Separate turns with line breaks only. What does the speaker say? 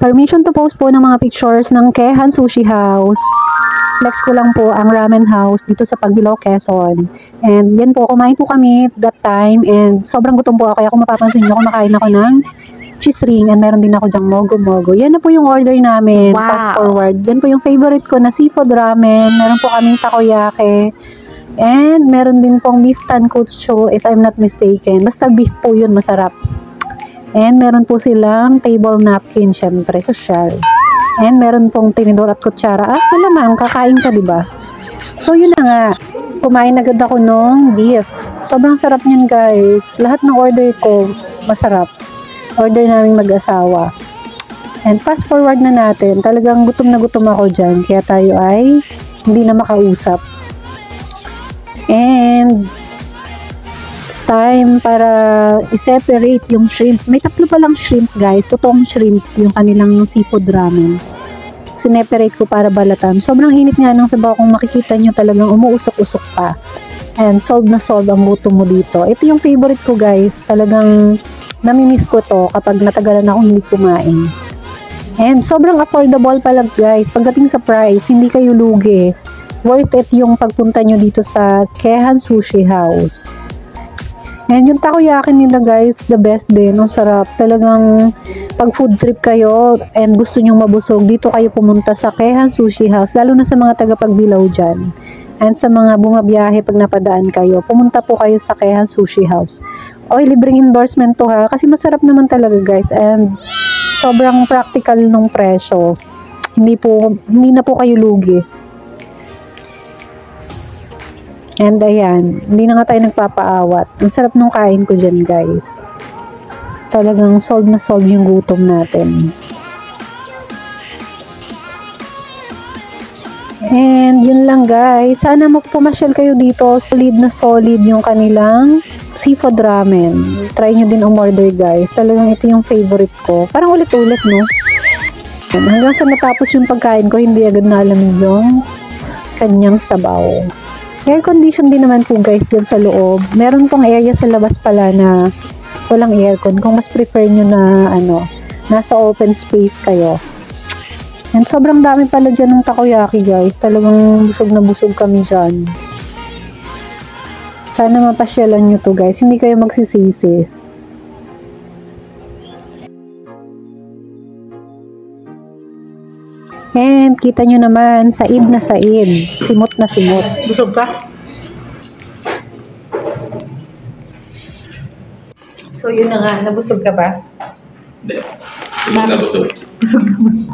Permission to post po ng mga pictures ng Kehan Sushi House. Flex ko lang po ang ramen house dito sa Pagbilao, Quezon. And yan po, kumain po kami that time. And sobrang gutom po ako. Kaya kung mapapansin nyo, kumakain ako ng cheese ring. And meron din ako dyang mogo-mogo. Yan na po yung order namin.
Wow.
Fast forward. Yan po yung favorite ko na seafood ramen. Meron po kaming takoyaki. And meron din pong beef tonkotsu if I'm not mistaken. Basta beef po yun, masarap. And meron po silang table napkin, syempre, social. And meron pong tinidor at kutsara. Malamang, kakain ka, diba? So, yun na nga. Kumain agad ako nung beef. Sobrang sarap niyan, guys. Lahat ng order ko, masarap. Order namin mag-asawa. And fast forward na natin. Talagang gutom na gutom ako dyan. Kaya tayo ay hindi na makausap. And time para i-separate yung shrimp. May tatlo palang shrimp, guys. Totoong shrimp yung kanilang seafood ramen. Sineparate ko para balatan. Sobrang init nga ng sabaw. Kung makikita nyo talagang umuusok-usok pa. And solve na solve ang gutom mo dito. Ito yung favorite ko, guys. Talagang namimiss ko to kapag natagalan akong hindi kumain. And sobrang affordable pala, guys. Pagdating sa price, hindi kayo lugi. Worth it yung pagpunta nyo dito sa Kehan Sushi House. And yung takoyaki nila, guys, the best din. Ang sarap. Talagang pag food trip kayo and gusto nyong mabusog, dito kayo pumunta sa Kehan Sushi House. Lalo na sa mga taga-Pagbilao dyan. And sa mga bumabiyahe pag napadaan kayo, pumunta po kayo sa Kehan Sushi House. Oy, libreng endorsement to ha. Kasi masarap naman talaga, guys. And sobrang practical nung presyo. Hindi na po kayo lugi. And ayan, hindi na nga tayo nagpapaawat. Ang sarap nung kain ko dyan, guys. Talagang solve na solve yung gutom natin. And yun lang, guys. Sana magpumasyal kayo dito. Solid na solid yung kanilang seafood ramen. Try nyo din umorder, guys. Talagang ito yung favorite ko. Parang ulit-ulit, no? Hanggang sa natapos yung pagkain ko, hindi agad nalamig yung kanyang sabaw. Air condition din naman po, guys, dyan sa loob. Meron pong area sa labas pala na walang aircon. Kung mas prefer nyo na, nasa open space kayo. And sobrang dami pala dyan ng takoyaki, guys. Talagang busog na busog kami dyan. Sana mapasyalan nyo to, guys. Hindi kayo magsisisi. And kita nyo naman, said na said. Simot na simot.
Busog ka?
So yun na nga, nabusog ka ba?
Hindi. Busog na busog.
Busog na busog.